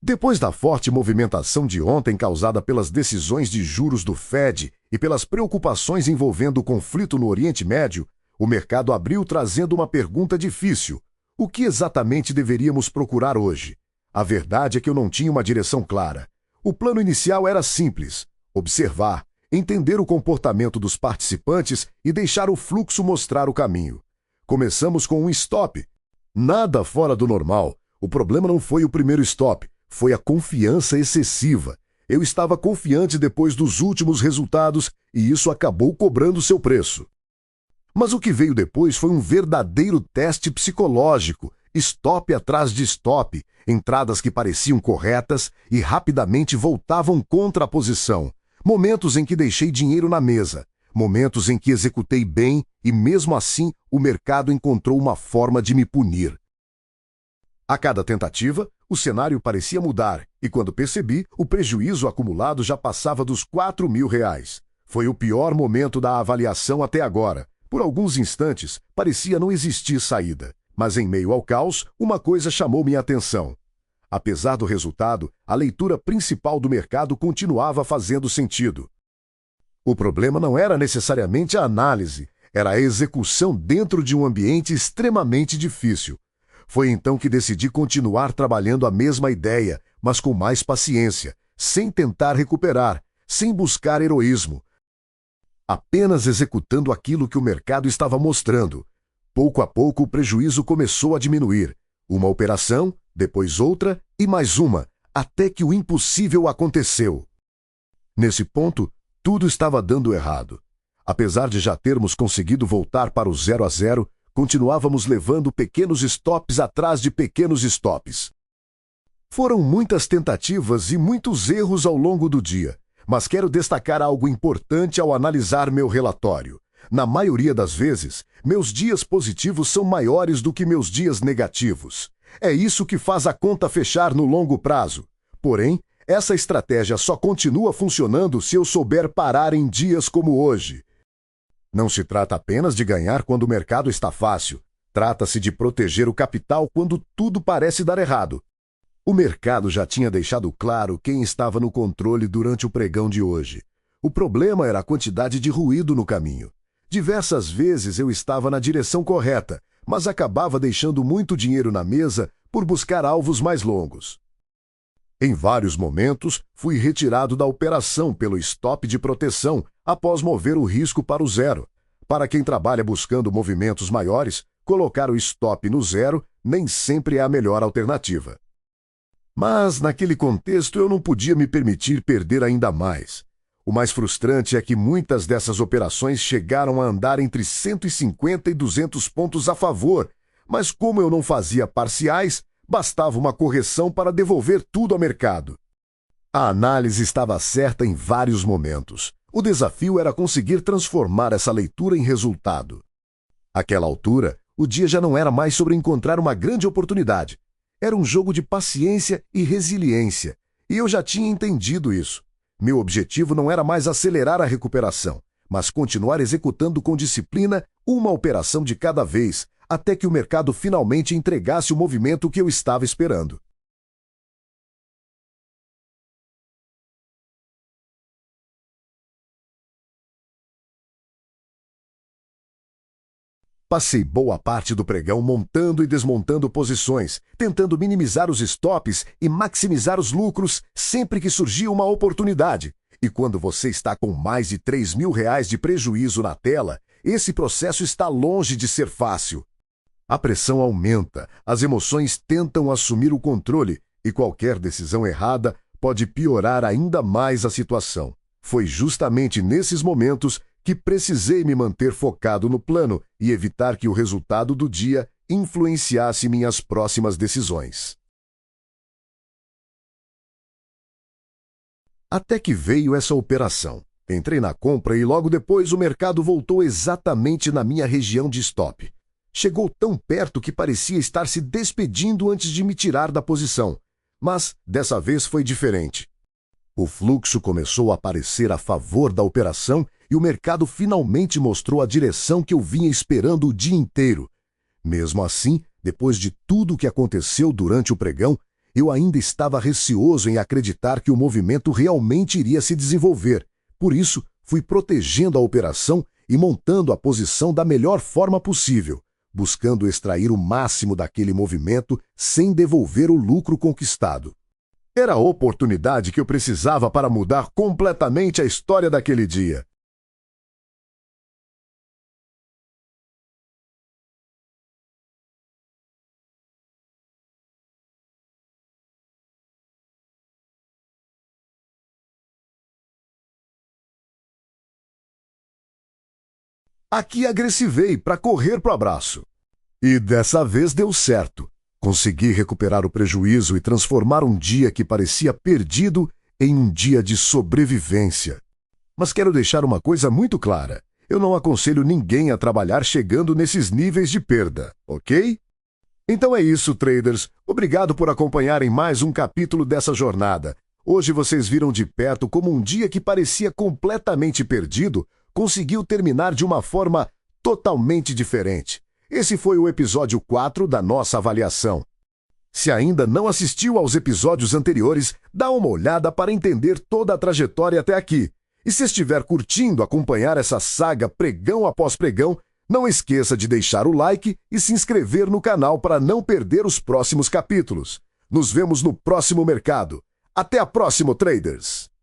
Depois da forte movimentação de ontem causada pelas decisões de juros do Fed e pelas preocupações envolvendo o conflito no Oriente Médio, o mercado abriu trazendo uma pergunta difícil. O que exatamente deveríamos procurar hoje? A verdade é que eu não tinha uma direção clara. O plano inicial era simples: observar, entender o comportamento dos participantes e deixar o fluxo mostrar o caminho. Começamos com um stop. Nada fora do normal. O problema não foi o primeiro stop, foi a confiança excessiva. Eu estava confiante depois dos últimos resultados e isso acabou cobrando seu preço. Mas o que veio depois foi um verdadeiro teste psicológico, stop atrás de stop, entradas que pareciam corretas e rapidamente voltavam contra a posição. Momentos em que deixei dinheiro na mesa, momentos em que executei bem e mesmo assim o mercado encontrou uma forma de me punir. A cada tentativa, o cenário parecia mudar e quando percebi, o prejuízo acumulado já passava dos R$ 4.000. Foi o pior momento da avaliação até agora. Por alguns instantes, parecia não existir saída. Mas em meio ao caos, uma coisa chamou minha atenção. Apesar do resultado, a leitura principal do mercado continuava fazendo sentido. O problema não era necessariamente a análise, era a execução dentro de um ambiente extremamente difícil. Foi então que decidi continuar trabalhando a mesma ideia, mas com mais paciência, sem tentar recuperar, sem buscar heroísmo. Apenas executando aquilo que o mercado estava mostrando. Pouco a pouco o prejuízo começou a diminuir. Uma operação, depois outra e mais uma, até que o impossível aconteceu. Nesse ponto, tudo estava dando errado. Apesar de já termos conseguido voltar para o 0-0, continuávamos levando pequenos stops atrás de pequenos stops. Foram muitas tentativas e muitos erros ao longo do dia, mas quero destacar algo importante ao analisar meu relatório. Na maioria das vezes, meus dias positivos são maiores do que meus dias negativos. É isso que faz a conta fechar no longo prazo. Porém, essa estratégia só continua funcionando se eu souber parar em dias como hoje. Não se trata apenas de ganhar quando o mercado está fácil. Trata-se de proteger o capital quando tudo parece dar errado. O mercado já tinha deixado claro quem estava no controle durante o pregão de hoje. O problema era a quantidade de ruído no caminho. Diversas vezes eu estava na direção correta, mas acabava deixando muito dinheiro na mesa por buscar alvos mais longos. Em vários momentos, fui retirado da operação pelo stop de proteção após mover o risco para o zero. Para quem trabalha buscando movimentos maiores, colocar o stop no zero nem sempre é a melhor alternativa. Mas, naquele contexto, eu não podia me permitir perder ainda mais. O mais frustrante é que muitas dessas operações chegaram a andar entre 150 e 200 pontos a favor, mas como eu não fazia parciais, bastava uma correção para devolver tudo ao mercado. A análise estava certa em vários momentos. O desafio era conseguir transformar essa leitura em resultado. Àquela altura, o dia já não era mais sobre encontrar uma grande oportunidade. Era um jogo de paciência e resiliência, e eu já tinha entendido isso. Meu objetivo não era mais acelerar a recuperação, mas continuar executando com disciplina uma operação de cada vez, até que o mercado finalmente entregasse o movimento que eu estava esperando. Passei boa parte do pregão montando e desmontando posições, tentando minimizar os stops e maximizar os lucros sempre que surgia uma oportunidade. E quando você está com mais de R$ 3.000 de prejuízo na tela, esse processo está longe de ser fácil. A pressão aumenta, as emoções tentam assumir o controle e qualquer decisão errada pode piorar ainda mais a situação. Foi justamente nesses momentos que precisei me manter focado no plano e evitar que o resultado do dia influenciasse minhas próximas decisões. Até que veio essa operação. Entrei na compra e logo depois o mercado voltou exatamente na minha região de stop. Chegou tão perto que parecia estar se despedindo antes de me tirar da posição. Mas dessa vez foi diferente. O fluxo começou a aparecer a favor da operação e o mercado finalmente mostrou a direção que eu vinha esperando o dia inteiro. Mesmo assim, depois de tudo o que aconteceu durante o pregão, Eu ainda estava receoso em acreditar que o movimento realmente iria se desenvolver. Por isso, fui protegendo a operação e montando a posição da melhor forma possível, buscando extrair o máximo daquele movimento sem devolver o lucro conquistado. Era a oportunidade que eu precisava para mudar completamente a história daquele dia. Aqui agressivei para correr pro abraço. E dessa vez deu certo. Consegui recuperar o prejuízo e transformar um dia que parecia perdido em um dia de sobrevivência. Mas quero deixar uma coisa muito clara. Eu não aconselho ninguém a trabalhar chegando nesses níveis de perda, ok? Então é isso, traders. Obrigado por acompanharem mais um capítulo dessa jornada. Hoje vocês viram de perto como um dia que parecia completamente perdido conseguiu terminar de uma forma totalmente diferente. Esse foi o episódio 4 da nossa avaliação. Se ainda não assistiu aos episódios anteriores, dá uma olhada para entender toda a trajetória até aqui. E se estiver curtindo acompanhar essa saga pregão após pregão, não esqueça de deixar o like e se inscrever no canal para não perder os próximos capítulos. Nos vemos no próximo mercado. Até a próxima, traders!